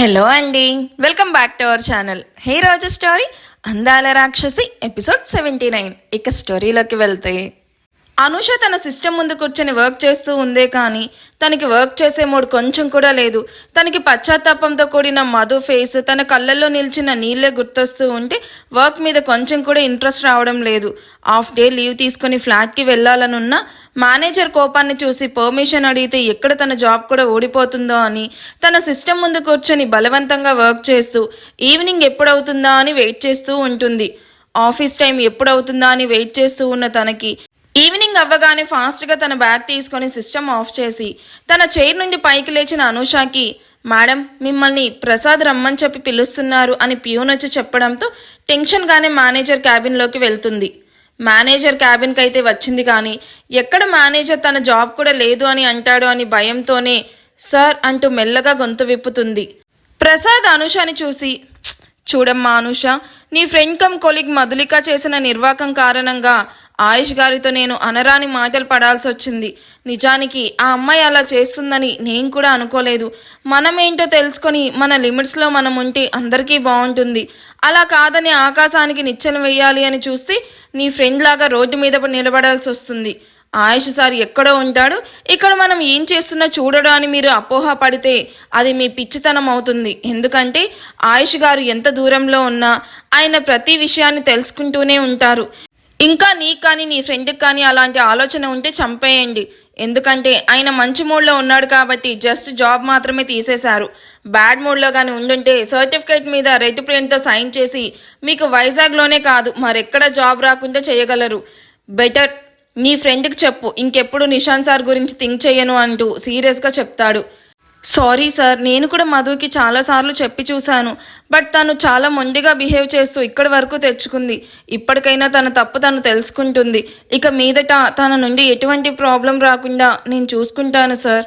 Hello అండి, welcome back to our channel. హే రోజు స్టోరీ అందాల రాక్షసి ఎపిసోడ్ 79. ఇక స్టోరీలోకి వెళ్తే అనూష తన సిస్టమ్ ముందు కూర్చొని వర్క్ చేస్తూ ఉందే కానీ తనకి వర్క్ చేసే మూడు కొంచెం కూడా లేదు. తనకి పశ్చాత్తాపంతో కూడిన మధు ఫేస్ తన కళ్ళల్లో నిలిచిన నీళ్ళే గుర్తొస్తూ ఉంటే వర్క్ మీద కొంచెం కూడా ఇంట్రెస్ట్ రావడం లేదు. హాఫ్ డే లీవ్ తీసుకుని ఫ్లాట్కి వెళ్ళాలనున్నా మేనేజర్ కోపాన్ని చూసి పర్మిషన్ అడిగితే ఎక్కడ తన జాబ్ కూడా ఓడిపోతుందో అని తన సిస్టమ్ ముందు కూర్చొని బలవంతంగా వర్క్ చేస్తూ ఈవినింగ్ ఎప్పుడవుతుందా అని వెయిట్ చేస్తూ ఉంటుంది. ఆఫీస్ టైం ఎప్పుడవుతుందా అని వెయిట్ చేస్తూ ఉన్న తనకి ఈవినింగ్ అవ్వగానే ఫాస్ట్గా తన బ్యాగ్ తీసుకొని సిస్టమ్ ఆఫ్ చేసి తన చైర్ నుండి పైకి లేచిన అనూషకి, మేడం మిమ్మల్ని ప్రసాద్ రమ్మని చెప్పి పిలుస్తున్నారు అని ప్యూన్ వచ్చి చెప్పడంతో టెన్షన్గానే మేనేజర్ క్యాబిన్లోకి వెళ్తుంది. మేనేజర్ క్యాబిన్కి అయితే వచ్చింది కానీ ఎక్కడ మేనేజర్ తన జాబ్ కూడా లేదు అని అంటాడు అని భయంతోనే సార్ అంటూ మెల్లగా గొంతు విప్పుతుంది. ప్రసాద్ అనూషని చూసి, చూడమ్మా అనూష, నీ ఫ్రెండ్ కమ్ కొలీగ్ మధులిక చేసిన నిర్వాకం కారణంగా ఆయుష్ గారితో నేను అనరాని మాటలు పడాల్సి వచ్చింది. నిజానికి ఆ అమ్మాయి అలా చేస్తుందని నేను కూడా అనుకోలేదు. మనమేంటో తెలుసుకొని మన లిమిట్స్లో మనం ఉంటే అందరికీ బాగుంటుంది. అలా కాదని ఆకాశానికి నిచ్చెన వేయాలి అని చూస్తే నీ ఫ్రెండ్ లాగా రోడ్డు మీద నిలబడాల్సి వస్తుంది. ఆయుష్ సార్ ఎక్కడో ఉంటాడు, ఇక్కడ మనం ఏం చేస్తున్నా చూడడం అని మీరు అపోహ పడితే అది మీ పిచ్చితనం అవుతుంది. ఎందుకంటే ఆయుష్ గారు ఎంత దూరంలో ఉన్నా ఆయన ప్రతి విషయాన్ని తెలుసుకుంటూనే ఉంటారు. ఇంకా నీకు కానీ నీ ఫ్రెండ్కి కానీ అలాంటి ఆలోచన ఉంటే చంపేయండి. ఎందుకంటే ఆయన మంచి మూడ్లో ఉన్నాడు కాబట్టి జస్ట్ జాబ్ మాత్రమే తీసేశారు. బ్యాడ్ మూడ్లో కానీ ఉండుంటే సర్టిఫికేట్ మీద రెడ్ ప్రింట్తో సైన్ చేసి మీకు వైజాగ్లోనే కాదు మరెక్కడ జాబ్ రాకుండా చేయగలరు. బెటర్ నీ ఫ్రెండ్కి చెప్పు, ఇంకెప్పుడు నిశాంత్ సార్ గురించి థింక్ చెయ్యను అంటూ సీరియస్గా చెప్తాడు. సారీ సార్, నేను కూడా మధుకి చాలాసార్లు చెప్పి చూశాను. బట్ తను చాలా మొండిగా బిహేవ్ చేస్తూ ఇక్కడి వరకు తెచ్చుకుంది. ఇప్పటికైనా తన తప్పు తను తెలుసుకుంటుంది. ఇక మీదట తన నుండి ఎటువంటి ప్రాబ్లం రాకుండా నేను చూసుకుంటాను sir.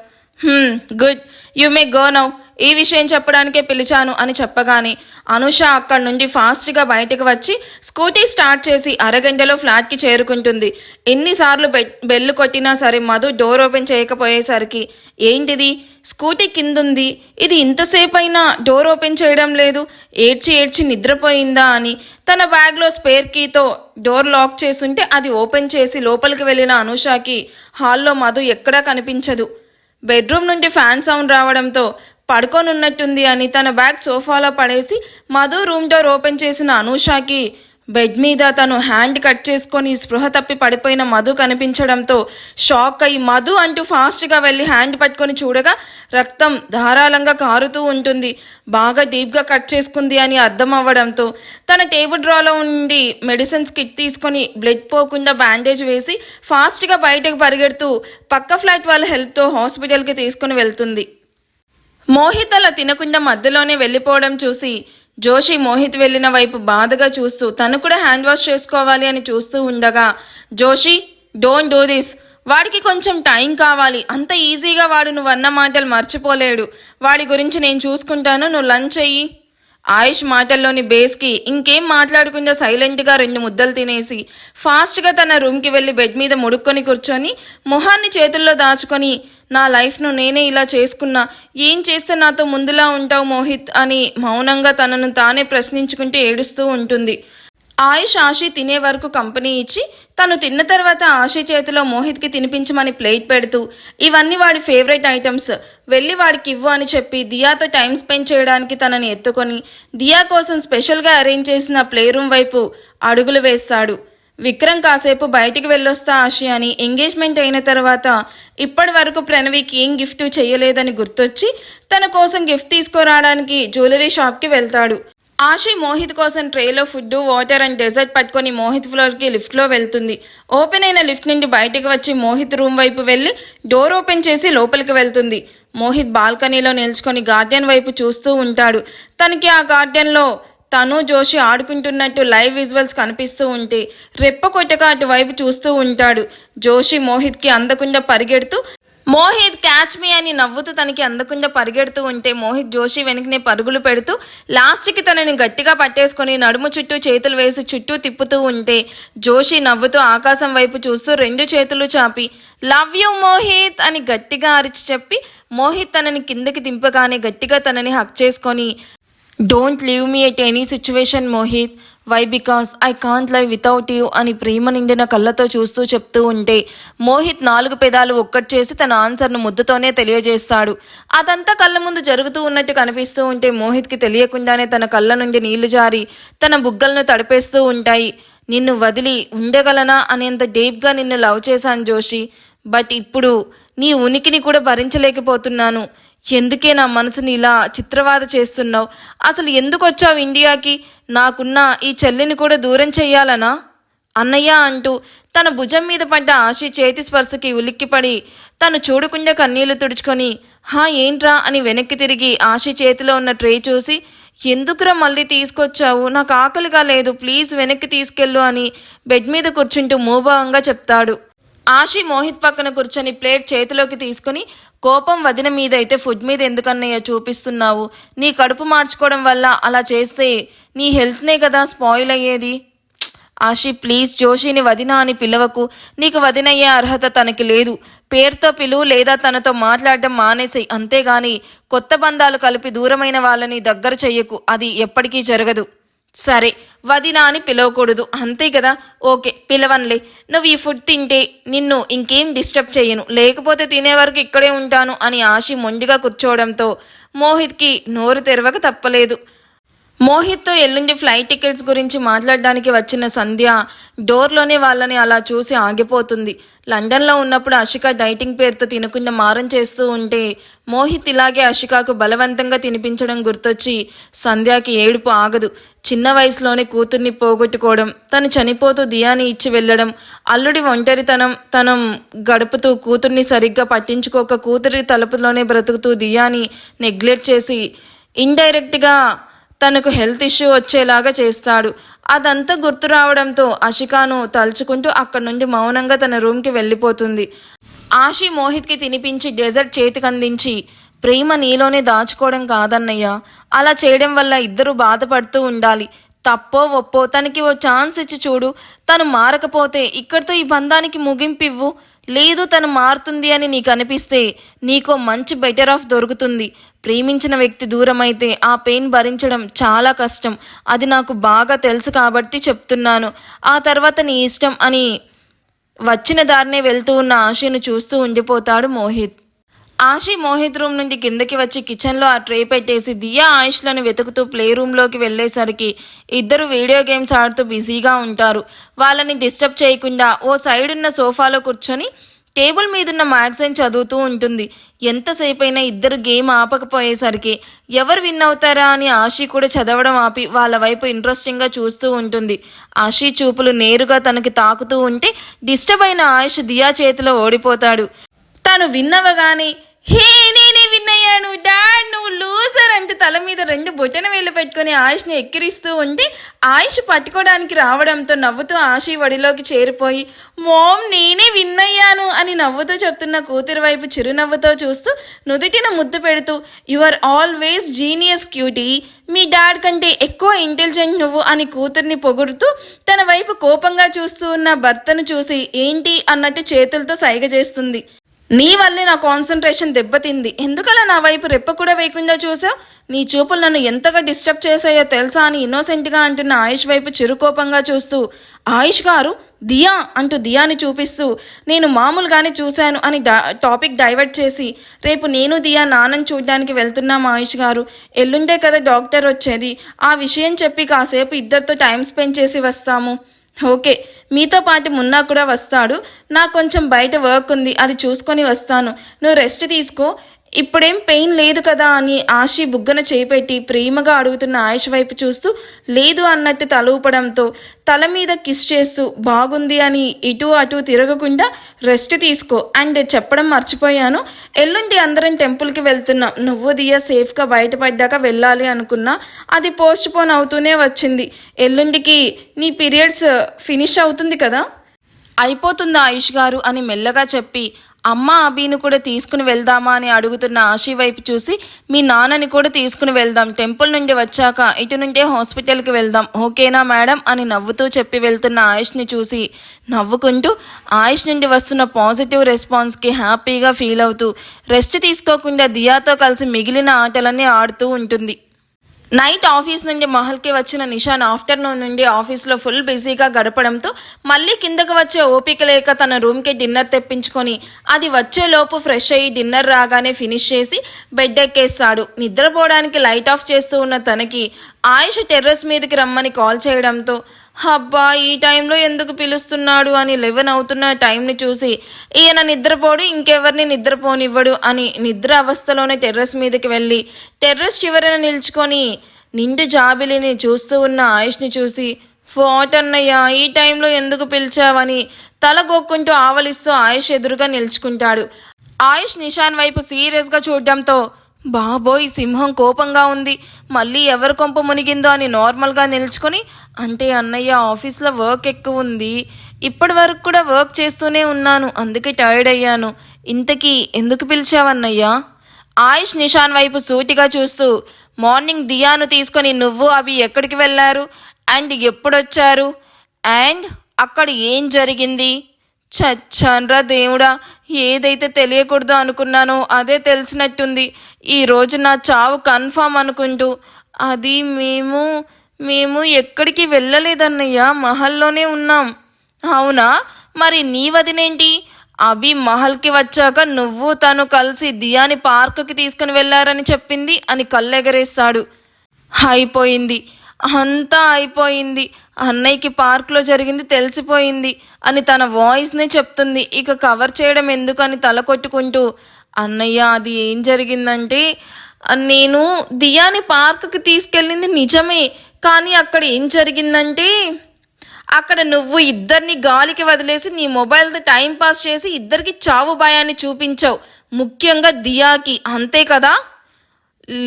Good, you may go now. ఈ విషయం చెప్పడానికే పిలిచాను అని చెప్పగానే అనూష అక్కడి నుండి ఫాస్ట్గా బయటకు వచ్చి స్కూటీ స్టార్ట్ చేసి అరగంటలో ఫ్లాట్కి చేరుకుంటుంది. ఎన్నిసార్లు బెల్లు కొట్టినా సరే మధు డోర్ ఓపెన్ చేయకపోయేసరికి ఏంటిది, స్కూటీ కిందుంది, ఇది ఇంతసేపు అయినా డోర్ ఓపెన్ చేయడం లేదు, ఏడ్చి ఏడ్చి నిద్రపోయిందా అని తన బ్యాగ్లో స్పేర్ కీతో డోర్ లాక్ చేసుంటే అది ఓపెన్ చేసి లోపలికి వెళ్ళిన అనూషకి హాల్లో మధు ఎక్కడా కనిపించదు. బెడ్రూమ్ నుండి ఫ్యాన్ సౌండ్ రావడంతో పడుకోనున్నట్టుంది అని తన బ్యాగ్ సోఫాలో పడేసి మధు రూమ్ డోర్ ఓపెన్ చేసిన అనూషకి బెడ్ మీద తను హ్యాండ్ కట్ చేసుకొని స్పృహ తప్పి పడిపోయిన మధు కనిపించడంతో షాక్ అయ్యి మధు అంటూ ఫాస్ట్గా వెళ్ళి హ్యాండ్ పట్టుకొని చూడగా రక్తం ధారాళంగా కారుతూ ఉంటుంది. బాగా డీప్గా కట్ చేసుకుంది అని అర్థం అవ్వడంతో తన టేబుల్ డ్రాలో ఉండి మెడిసిన్స్ కిట్ తీసుకొని బ్లడ్ పోకుండా బ్యాండేజ్ వేసి ఫాస్ట్గా బయటకు పరిగెడుతూ పక్క ఫ్లాట్ వాళ్ళ హెల్ప్తో హాస్పిటల్కి తీసుకుని వెళ్తుంది. మోహిత్ అలా తినకుండా మధ్యలోనే వెళ్ళిపోవడం చూసి జోషి మోహిత్ వెళ్ళిన వైపు బాధగా చూస్తూ తను కూడా హ్యాండ్ వాష్ చేసుకోవాలి అని చూస్తూ ఉండగా, జోషి డోంట్ డూ దిస్, వాడికి కొంచెం టైం కావాలి, అంత ఈజీగా వాడు నువ్వు అన్న మాటలు మర్చిపోలేడు, వాడి గురించి నేను చూసుకుంటాను, నువ్వు లంచ్ చెయ్యి. ఆయుష్ మాటల్లోని బేస్కి ఇంకేం మాట్లాడకుండా సైలెంట్గా 2 ముద్దలు తినేసి ఫాస్ట్గా తన రూమ్కి వెళ్ళి బెడ్ మీద ముడుక్కొని కూర్చొని మొహాన్ని చేతుల్లో దాచుకొని, నా లైఫ్ను నేనే ఇలా చేసుకున్నా, ఏం చేస్తే నాతో ముందులా ఉంటావు మోహిత్ అని మౌనంగా తనను తానే ప్రశ్నించుకుంటూ ఏడుస్తూ ఉంటుంది. ఆయుష్ ఆశి తినే వరకు కంపెనీ ఇచ్చి తను తిన్న తర్వాత ఆశి చేతిలో మోహిత్కి తినిపించమని ప్లేట్ పెడుతూ ఇవన్నీ వాడి ఫేవరెట్ ఐటమ్స్, వెళ్ళి వాడికి ఇవ్వు అని చెప్పి దియాతో టైం స్పెండ్ చేయడానికి తనని ఎత్తుకొని దియా కోసం స్పెషల్గా అరేంజ్ చేసిన ప్లే రూమ్ వైపు అడుగులు వేస్తాడు. విక్రమ్ కాసేపు బయటికి వెళ్ళొస్తా ఆశి అని ఎంగేజ్మెంట్ అయిన తర్వాత ఇప్పటి వరకు ప్రణవికి ఏం గిఫ్ట్ చేయలేదని గుర్తొచ్చి తన కోసం గిఫ్ట్ తీసుకురావడానికి జ్యువెలరీ షాప్కి వెళ్తాడు. ఆశి మోహిత్ కోసం ట్రేలో ఫుడ్, వాటర్ అండ్ డెజర్ట్ పట్టుకొని మోహిత్ ఫ్లోర్కి లిఫ్ట్లో వెళ్తుంది. ఓపెన్ అయిన లిఫ్ట్ నుండి బయటకు వచ్చి మోహిత్ రూమ్ వైపు వెళ్ళి డోర్ ఓపెన్ చేసి లోపలికి వెళ్తుంది. మోహిత్ బాల్కనీలో నిల్చుకొని గార్డెన్ వైపు చూస్తూ ఉంటాడు. తనకి ఆ గార్డెన్లో తను జోషి ఆడుకుంటున్నట్టు లైవ్ విజువల్స్ కనిపిస్తూ ఉంటే రెప్ప కొట్టగా అటువైపు చూస్తూ ఉంటాడు. జోషి మోహిత్కి అందకుండా పరిగెడుతూ మోహిత్ క్యాచ్ మీ అని నవ్వుతూ తనకి అందకుండా పరిగెడుతూ ఉంటే మోహిత్ జోషి వెనకనే పరుగులు పెడుతూ లాస్ట్కి తనని గట్టిగా పట్టేసుకొని నడుము చుట్టూ చేతులు వేసి చుట్టూ తిప్పుతూ ఉంటే జోషి నవ్వుతూ ఆకాశం వైపు చూస్తూ 2 చేతులు చాపి లవ్ యూ మోహిత్ అని గట్టిగా అరిచి చెప్పి మోహిత్ తనని కిందకి దింపగానే గట్టిగా తనని హక్ చేసుకొని, don't leave me at any situation Mohit, why because I can't live without you అని ప్రేమ నిండిన కళ్ళతో చూస్తూ చెప్తూ ఉంటే మోహిత్ 4 పెదాలు ఒక్కటి చేసి తన ఆన్సర్ను ముద్దుతోనే తెలియజేస్తాడు. అదంతా కళ్ళ ముందు జరుగుతూ ఉన్నట్టు కనిపిస్తూ ఉంటే మోహిత్కి తెలియకుండానే తన కళ్ళ నుండి నీళ్లు జారి తన బుగ్గలను తడిపేస్తూ ఉంటాయి. నిన్ను వదిలి ఉండగలనా అనేంత డీప్గా నిన్ను లవ్ చేశాను జోషి, బట్ ఇప్పుడు నీ ఉనికిని కూడా భరించలేకపోతున్నాను. ఎందుకే నా మనసుని ఇలా చిత్రవాద చేస్తున్నావు? అసలు ఎందుకు వచ్చావు ఇండియాకి? నాకున్న ఈ చెల్లిని కూడా దూరం చెయ్యాలనా? అన్నయ్య అంటూ తన భుజం మీద పడ్డ ఆశి చేతి స్పర్శకి ఉలిక్కిపడి తను చూడకుండా కన్నీళ్లు తుడుచుకొని, హా ఏంట్రా అని వెనక్కి తిరిగి ఆశి చేతిలో ఉన్న ట్రే చూసి, ఎందుకురా మళ్ళీ తీసుకొచ్చావు? నాకు ఆకలిగా లేదు, ప్లీజ్ వెనక్కి తీసుకెళ్ళు అని బెడ్ మీద కూర్చుంటూ మూభావంగా చెప్తాడు. ఆశి మోహిత్ పక్కన కూర్చొని ప్లేట్ చేతిలోకి తీసుకుని, కోపం వదిన మీద అయితే ఫుడ్ మీద ఎందుకన్నయ్య చూపిస్తున్నావు? నీ కడుపు మార్చుకోవడం వల్ల అలా చేస్తే నీ హెల్త్నే కదా స్పాయిల్ అయ్యేది. ఆశి ప్లీజ్ జోషిని వదిన అని పిలవకు, నీకు వదినయ్యే అర్హత తనకి లేదు. పేరుతో పిలువు లేదా తనతో మాట్లాడడం మానేసేయి, అంతేగాని కొత్త బంధాలు కలిపి దూరమైన వాళ్ళని దగ్గర చెయ్యకు, అది ఎప్పటికీ జరగదు. సరే వదినా అని పిలవకూడదు అంతే కదా, ఓకే పిలవన్లే. నువ్వు ఈ ఫుడ్ తింటే నిన్ను ఇంకేం డిస్టర్బ్ చేయను, లేకపోతే తినే వరకు ఇక్కడే ఉంటాను అని ఆశి మొండిగా కూర్చోవడంతో మోహిత్కి నోరు తెరవక తప్పలేదు. మోహిత్తో ఎల్లుండి ఫ్లైట్ టికెట్స్ గురించి మాట్లాడడానికి వచ్చిన సంధ్య డోర్లోనే వాళ్ళని అలా చూసి ఆగిపోతుంది. లండన్లో ఉన్నప్పుడు అషిక డైటింగ్ పేరుతో తినకుండా మారం చేస్తూ ఉంటే మోహిత్ ఇలాగే అషికాకు బలవంతంగా తినిపించడం గుర్తొచ్చి సంధ్యకి ఏడుపు ఆగదు. చిన్న వయసులోనే కూతుర్ని పోగొట్టుకోవడం, తను చనిపోతూ దియాని ఇచ్చి వెళ్ళడం, అల్లుడి ఒంటరితనం గడుపుతూ కూతుర్ని సరిగ్గా పట్టించుకోక కూతురి తలుపులోనే బ్రతుకుతూ దియాని నెగ్లెక్ట్ చేసి ఇండైరెక్ట్గా తనకు హెల్త్ ఇష్యూ వచ్చేలాగా చేస్తాడు. అదంతా గుర్తు రావడంతో అషికాను తలుచుకుంటూ అక్కడి నుండి మౌనంగా తన రూమ్కి వెళ్ళిపోతుంది. ఆశి మోహిత్కి తినిపించి డెజర్ట్ చేతికి అందించి, ప్రేమ నీలోనే దాచుకోవడం కాదన్నయ్య, అలా చేయడం వల్ల ఇద్దరు బాధపడుతూ ఉండాలి. తప్పో ఒప్పో తనకి ఓ ఛాన్స్ ఇచ్చి చూడు, తను మారకపోతే ఇక్కడితో ఈ బంధానికి ముగింపివ్వు. లేదు తను మారుతుంది అని నీకు అనిపిస్తే నీకో మంచి బెటర్ ఆఫ్ దొరుకుతుంది. ప్రేమించిన వ్యక్తి దూరమైతే ఆ పెయిన్ భరించడం చాలా కష్టం, అది నాకు బాగా తెలుసు కాబట్టి చెప్తున్నాను. ఆ తర్వాత నీ ఇష్టం అని వచ్చిన దారినే వెళ్తూ ఉన్న ఆశను చూస్తూ ఉండిపోతాడు మోహిత్. ఆశి మోహిత్ రూమ్ నుండి కిందకి వచ్చి కిచెన్లో ఆ ట్రే పెట్టేసి దియా ఆయుష్లను వెతుకుతూ ప్లే రూమ్లోకి వెళ్ళేసరికి ఇద్దరు వీడియో గేమ్స్ ఆడుతూ బిజీగా ఉంటారు. వాళ్ళని డిస్టర్బ్ చేయకుండా ఓ సైడ్ ఉన్న సోఫాలో కూర్చొని టేబుల్ మీదున్న మ్యాగజైన్ చదువుతూ ఉంటుంది. ఎంతసేపైనా ఇద్దరు గేమ్ ఆపకపోయేసరికి ఎవరు విన్ అవుతారా అని ఆశి కూడా చదవడం ఆపి వాళ్ళ వైపు ఇంట్రెస్టింగ్గా చూస్తూ ఉంటుంది. ఆశి చూపులు నేరుగా తనకి తాకుతూ ఉంటే డిస్టర్బ్ అయిన ఆయుష్ దియా చేతిలో ఓడిపోతాడు. తను విన్నవగానే, హే నేనే విన్నయ్యాను డాడ్, నువ్వు లూజర్ అంటూ తల మీద 2 బొటన వేళ్ళు పెట్టుకుని ఆయుష్ని ఎక్కిరిస్తూ ఉంటే ఆయుష్ పట్టుకోవడానికి రావడంతో నవ్వుతూ ఆశి వడిలోకి చేరిపోయి, మోమ్ నేనే విన్నయ్యాను అని నవ్వుతూ చెప్తున్న కూతురు వైపు చిరునవ్వుతో చూస్తూ నుదుటిన ముద్దు పెడుతూ, you are always genius cutie, మీ డాడ్ కంటే ఎక్కువ ఇంటెలిజెంట్ నువ్వు అని కూతుర్ని పొగుడుతూ తన వైపు కోపంగా చూస్తూ ఉన్న భర్తను చూసి ఏంటి అన్నట్టు చేతులతో సైగ చేస్తుంది. నీ వల్లే నా కాన్సన్ట్రేషన్ దెబ్బతింది, ఎందుకలా నా వైపు రెప్ప కూడా వేయకుండా చూసావు? నీ చూపులు నన్ను ఎంతగా డిస్టర్బ్ చేశాయో తెలుసా అని ఇన్నోసెంట్గా అంటున్న ఆయుష్ వైపు చిరుకోపంగా చూస్తూ, ఆయుష్ గారు దియా అంటూ దియాని చూపిస్తూ, నేను మామూలుగానే చూశాను అని టాపిక్ డైవర్ట్ చేసి, రేపు నేను దియా నాన్నని చూడడానికి వెళ్తున్నాం ఆయుష్ గారు, ఎల్లుండే కదా డాక్టర్ వచ్చేది, ఆ విషయం చెప్పి కాసేపు ఇద్దరితో టైం స్పెండ్ చేసి వస్తాము. ఓకే మీతో పాటు మున్నా కూడా వస్తాడు, నాకు కొంచెం బయట వర్క్ ఉంది, అది చూసుకొని వస్తాను, నువ్వు రెస్ట్ తీసుకో, ఇప్పుడేం పెయిన్ లేదు కదా అని ఆశి బుగ్గన చేపెట్టి ప్రేమగా అడుగుతున్న ఆయుష్ వైపు చూస్తూ లేదు అన్నట్టు తల ఊపడంతో తల మీద కిస్ చేస్తూ బాగుంది అని ఇటు అటు తిరగకుండా రెస్ట్ తీసుకో అండ్ చెప్పడం మర్చిపోయాను, ఎల్లుండి అందరం టెంపుల్కి వెళ్తున్నాం, నువ్వు దియా సేఫ్గా బయటపడ్డాక వెళ్ళాలి అనుకున్నా, అది పోస్ట్ పోన్ అవుతూనే వచ్చింది, ఎల్లుండికి నీ పీరియడ్స్ ఫినిష్ అవుతుంది కదా. అయిపోతుందా ఆయుష్ గారు అని మెల్లగా చెప్పి అమ్మ అభిని కూడా తీసుకుని వెళ్దామా అని అడుగుతున్న ఆశీ వైపు చూసి, మీ నాన్నని కూడా తీసుకుని వెళ్దాం, టెంపుల్ నుండి వచ్చాక ఇటు నుండే హాస్పిటల్కి వెళ్దాం, ఓకేనా మేడం అని నవ్వుతూ చెప్పి వెళ్తున్న ఆయుష్ని చూసి నవ్వుకుంటూ ఆయుష్ నుండి వస్తున్న పాజిటివ్ రెస్పాన్స్కి హ్యాపీగా ఫీల్ అవుతూ రెస్ట్ తీసుకోకుండా దియాతో కలిసి మిగిలిన ఆటలన్నీ ఆడుతూ ఉంటుంది. నైట్ ఆఫీస్ నుండి మహల్కి వచ్చిన నిషాన్ ఆఫ్టర్నూన్ నుండి ఆఫీస్లో ఫుల్ బిజీగా గడపడంతో మళ్ళీ కిందకు వచ్చే ఓపిక లేక తన రూమ్కి డిన్నర్ తెప్పించుకొని అది వచ్చేలోపు ఫ్రెష్ అయ్యి డిన్నర్ రాగానే ఫినిష్ చేసి బెడ్ ఎక్కేస్తాడు. నిద్రపోవడానికి లైట్ ఆఫ్ చేస్తూ ఉన్న తనకి ఆయుష్ టెర్రస్ మీదకి రమ్మని కాల్ చేయడంతో అబ్బా ఈ టైంలో ఎందుకు పిలుస్తున్నాడు అని 11 అవుతున్న టైంని చూసి ఈయన నిద్రపోడు, ఇంకెవరిని నిద్రపోనివ్వడు అని నిద్ర అవస్థలోనే టెర్రస్ మీదకి వెళ్ళి టెర్రస్ చివరన నిల్చుకొని నిండు జాబిలిని చూస్తూ ఉన్న ఆయుష్ని చూసి, ఫోట్ అన్నయ్య ఈ టైంలో ఎందుకు పిలిచావని తల గోక్కుంటూ ఆవలిస్తూ ఆయుష్ ఎదురుగా నిల్చుకుంటాడు. ఆయుష్ నిషాన్ వైపు సీరియస్గా చూడడంతో బాబోయ్ సింహం కోపంగా ఉంది, మళ్ళీ ఎవరి కొంప మునిగిందో అని నార్మల్గా నిల్చుకొని, అంటే అన్నయ్య ఆఫీస్లో వర్క్ ఎక్కువ ఉంది, ఇప్పటి వరకు కూడా వర్క్ చేస్తూనే ఉన్నాను, అందుకే టైర్డ్ అయ్యాను, ఇంతకీ ఎందుకు పిలిచావన్నయ్యా? ఆయుష్ నిషాన్ వైపు సూటిగా చూస్తూ, మార్నింగ్ దియాను తీసుకొని నువ్వు అవి ఎక్కడికి వెళ్ళారు అండ్ ఎప్పుడొచ్చారు అండ్ అక్కడ ఏం జరిగింది? చచ్చాన్రా దేవుడా, ఏదైతే తెలియకూడదు అనుకున్నానో అదే తెలిసినట్టుంది, ఈరోజు నా చావు కన్ఫామ్ అనుకుంటూ, అది మేము ఎక్కడికి వెళ్ళలేదన్నయ్యా, మహల్లోనే ఉన్నాం. అవునా, మరి నీ వదినేంటి? అభి మహల్కి వచ్చాక నువ్వు తను కలిసి దియాని పార్కుకి తీసుకుని వెళ్ళారని చెప్పింది అని కళ్ళెగరేస్తాడు. అయిపోయింది, అంతా అయిపోయింది, అన్నయ్యకి పార్క్లో జరిగింది తెలిసిపోయింది అని తన వాయిస్నే చెప్తుంది. ఇక కవర్ చేయడం ఎందుకని తల కొట్టుకుంటూ, అన్నయ్య అది ఏం జరిగిందంటే, నేను దియాని పార్కుకి తీసుకెళ్ళింది నిజమే, కానీ అక్కడ ఏం జరిగిందంటే అక్కడ నువ్వు ఇద్దరిని గాలికి వదిలేసి నీ మొబైల్తో టైం పాస్ చేసి ఇద్దరికి చావు భయాన్ని చూపించావు, ముఖ్యంగా దియాకి, అంతే కదా?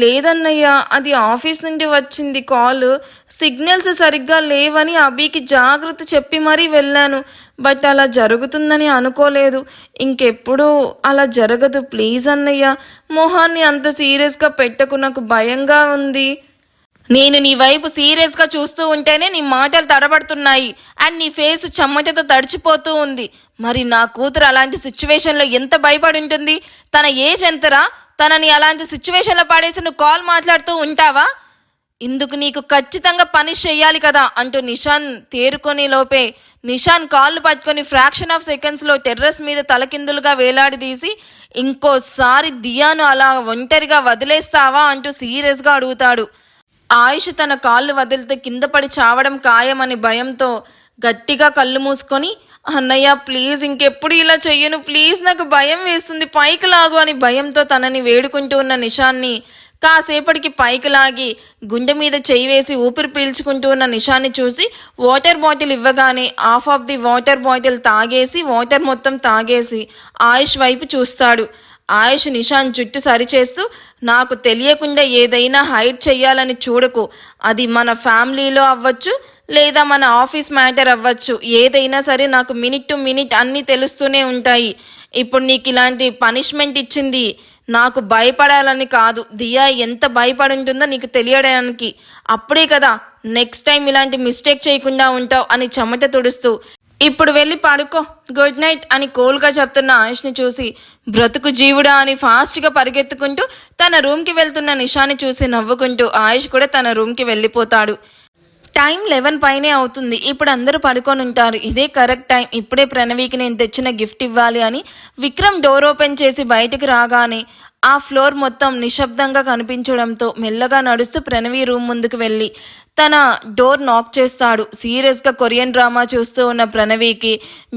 లేదన్నయ్య, అది ఆఫీస్ నుండి వచ్చింది కాల్, సిగ్నల్స్ సరిగ్గా లేవని అభికి జాగ్రత్త చెప్పి మరీ వెళ్ళాను, బట్ అలా జరుగుతుందని అనుకోలేదు, ఇంకెప్పుడు అలా జరగదు, ప్లీజ్ అన్నయ్య, మొహాన్ని అంత సీరియస్గా పెట్టకు, నాకు భయంగా ఉంది. నేను నీ వైపు సీరియస్గా చూస్తూ ఉంటేనే నీ మాటలు తడబడుతున్నాయి అండ్ నీ ఫేస్ చెమ్మటతో తడిచిపోతూ ఉంది. మరి నా కూతురు అలాంటి సిచ్యువేషన్లో ఎంత భయపడి ఉంటుంది? తన ఏజ్ ఎంతరా? తనని అలాంటి సిచ్యువేషన్లో పడేసి నువ్వు కాల్ మాట్లాడుతూ ఉంటావా? ఇందుకు నీకు ఖచ్చితంగా పనిష్ చెయ్యాలి కదా అంటూ నిషాన్ తేరుకొని లోపే నిషాన్ కాళ్ళు పట్టుకొని ఫ్రాక్షన్ ఆఫ్ సెకండ్స్లో టెర్రస్ మీద తలకిందులుగా వేలాడదీసి, ఇంకోసారి దియాను అలా ఒంటరిగా వదిలేస్తావా అంటూ సీరియస్గా అడుగుతాడు. ఆయుష్ తన కాళ్ళు వదిలితే కింద పడి చావడం ఖాయమని భయంతో గట్టిగా కళ్ళు మూసుకొని, అన్నయ్య ప్లీజ్ ఇంకెప్పుడు ఇలా చెయ్యను, ప్లీజ్ నాకు భయం వేస్తుంది, పైకి లాగు అని భయంతో తనని వేడుకుంటూ ఉన్న నిషాన్ని కాసేపటికి పైకి లాగి గుండె మీద చెయ్యి వేసి ఊపిరి పీల్చుకుంటూ ఉన్న నిషాన్ని చూసి వాటర్ బాటిల్ ఇవ్వగానే half of the water bottle తాగేసి వాటర్ మొత్తం తాగేసి ఆయుష్ వైపు చూస్తాడు. ఆయుష్ నిషాన్ జుట్టు సరిచేస్తూ, నాకు తెలియకుండా ఏదైనా హైడ్ చెయ్యాలని చూడకు, అది మన ఫ్యామిలీలో అవ్వచ్చు లేదా మన ఆఫీస్ మ్యాటర్ అవ్వచ్చు, ఏదైనా సరే నాకు మినిట్ టు మినిట్ అన్నీ తెలుస్తూనే ఉంటాయి. ఇప్పుడు నీకు ఇలాంటి పనిష్మెంట్ ఇచ్చింది నాకు భయపడాలని కాదు, దియా ఎంత భయపడి ఉంటుందో నీకు తెలియడానికి, అప్పుడే కదా నెక్స్ట్ టైం ఇలాంటి మిస్టేక్ చేయకుండా ఉంటావు అని చెమట తుడుస్తూ, ఇప్పుడు వెళ్ళి పడుకో, గుడ్ నైట్ అని కోల్గా చెప్తున్న ఆయుష్ని చూసి బ్రతుకు జీవుడా అని ఫాస్ట్గా పరిగెత్తుకుంటూ తన రూమ్కి వెళ్తున్న నిషాని చూసి నవ్వుకుంటూ ఆయుష్ కూడా తన రూమ్కి వెళ్ళిపోతాడు. టైం 11 పైనే అవుతుంది, ఇప్పుడు అందరూ పడుకొని ఉంటారు, ఇదే కరెక్ట్ టైం, ఇప్పుడే ప్రణవికి నేను తెచ్చిన గిఫ్ట్ ఇవ్వాలి అని విక్రమ్ డోర్ ఓపెన్ చేసి బయటకు రాగానే ఆ ఫ్లోర్ మొత్తం నిశ్శబ్దంగా కనిపించడంతో మెల్లగా నడుస్తూ ప్రణవి రూమ్ ముందుకు వెళ్ళి తన డోర్ నాక్ చేస్తాడు. సీరియస్గా కొరియన్ డ్రామా చూస్తూ ఉన్న ప్రణవికి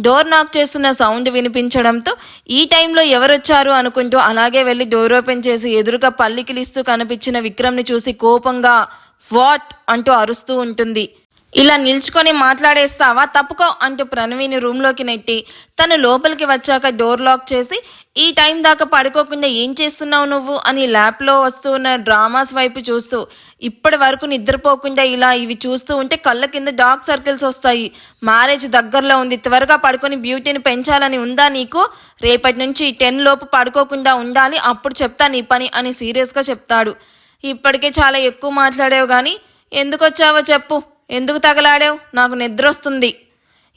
డోర్ నాక్ చేస్తున్న సౌండ్ వినిపించడంతో ఈ టైంలో ఎవరొచ్చారు అనుకుంటూ అలాగే వెళ్ళి డోర్ ఓపెన్ చేసి ఎదురుగా పల్లికిలిస్తూ కనిపించిన విక్రమ్ని చూసి కోపంగా వాట్ అంటూ అరుస్తూ ఉంటుంది. ఇలా నిల్చుకొని మాట్లాడేస్తావా, తప్పుకో అంటూ ప్రణవిని రూమ్లోకి నెట్టి తను లోపలికి వచ్చాక డోర్ లాక్ చేసి, ఈ టైం దాకా పడుకోకుండా ఏం చేస్తున్నావు నువ్వు అని ల్యాప్లో వస్తూ ఉన్న డ్రామాస్ వైపు చూస్తూ, ఇప్పటి వరకు నిద్రపోకుండా ఇలా ఇవి చూస్తూ ఉంటే కళ్ళ కింద డార్క్ సర్కిల్స్ వస్తాయి. మ్యారేజ్ దగ్గరలో ఉంది, త్వరగా పడుకొని బ్యూటీని పెంచాలని ఉందా నీకు? రేపటి నుంచి 10 లోపు పడుకోకుండా ఉండాలి, అప్పుడు చెప్తా నీ పని అని సీరియస్గా చెప్తాడు. ఇప్పటికే చాలా ఎక్కువ మాట్లాడావు కానీ ఎందుకు వచ్చావో చెప్పు, ఎందుకు తగలాడావు? నాకు నిద్ర వస్తుంది.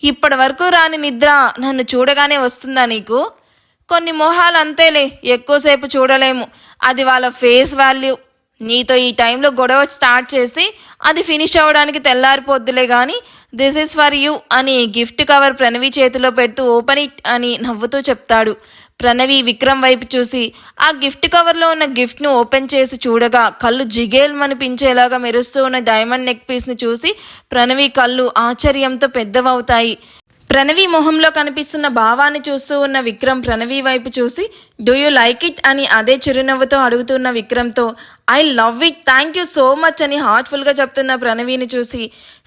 ఇప్పటి వరకు రాని నిద్ర నన్ను చూడగానే వస్తుందా నీకు? కొన్ని మొహాలు అంతేలే, ఎక్కువసేపు చూడలేము, అది వాళ్ళ ఫేస్ వాల్యూ. నీతో ఈ టైంలో గొడవ స్టార్ట్ చేసి అది ఫినిష్ అవ్వడానికి తెల్లారిపోద్దులే కానీ దిస్ ఈజ్ ఫర్ యూ అని గిఫ్ట్ కవర్ ప్రణవి చేతిలో పెడుతూ ఓపెన్ ఇట్ అని నవ్వుతూ చెప్తాడు. ప్రణవి విక్రమ్ వైపు చూసి ఆ గిఫ్ట్ కవర్లో ఉన్న గిఫ్ట్ను ఓపెన్ చేసి చూడగా కళ్ళు జిగేల్మనిపించేలాగా మెరుస్తూ ఉన్న డైమండ్ నెక్ పీస్ని చూసి ప్రణవి కళ్ళు ఆశ్చర్యంతో పెద్దవవుతాయి. ప్రణవి మొహంలో కనిపిస్తున్న భావాన్ని చూస్తూ ఉన్న విక్రమ్ ప్రణవి వైపు చూసి డూ యూ లైక్ ఇట్ అని అదే చిరునవ్వుతో అడుగుతున్న విక్రమ్తో I love it, thank you so much అని హార్ట్ఫుల్గా చెప్తున్న ప్రణవిని చూసి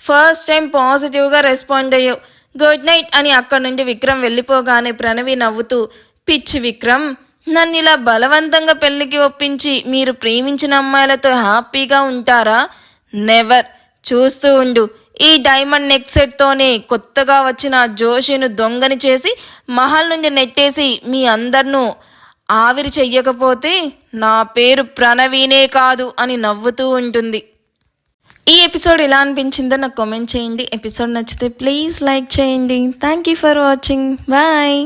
ఫస్ట్ టైం పాజిటివ్గా రెస్పాండ్ అయ్యావు, గుడ్ నైట్ అని అక్కడి నుండి విక్రమ్ వెళ్ళిపోగానే ప్రణవి నవ్వుతూ పిచ్చి విక్రమ్, నన్ను ఇలా బలవంతంగా పెళ్లికి ఒప్పించి మీరు ప్రేమించిన అమ్మాయిలతో హ్యాపీగా ఉంటారా? నెవర్. చూస్తూ ఉండు, ఈ డైమండ్ నెక్ సెట్తోనే కొత్తగా వచ్చిన జోషిను దొంగని చేసి మహల్ నుండి నెట్టేసి మీ అందరినూ ఆవిరి చెయ్యకపోతే నా పేరు ప్రణవీనే కాదు అని నవ్వుతూ ఉంటుంది. ఈ ఎపిసోడ్ ఎలా అనిపించిందో నాకు కామెంట్ చేయండి. ఎపిసోడ్ నచ్చితే ప్లీజ్ లైక్ చేయండి. Thank you for watching. Bye.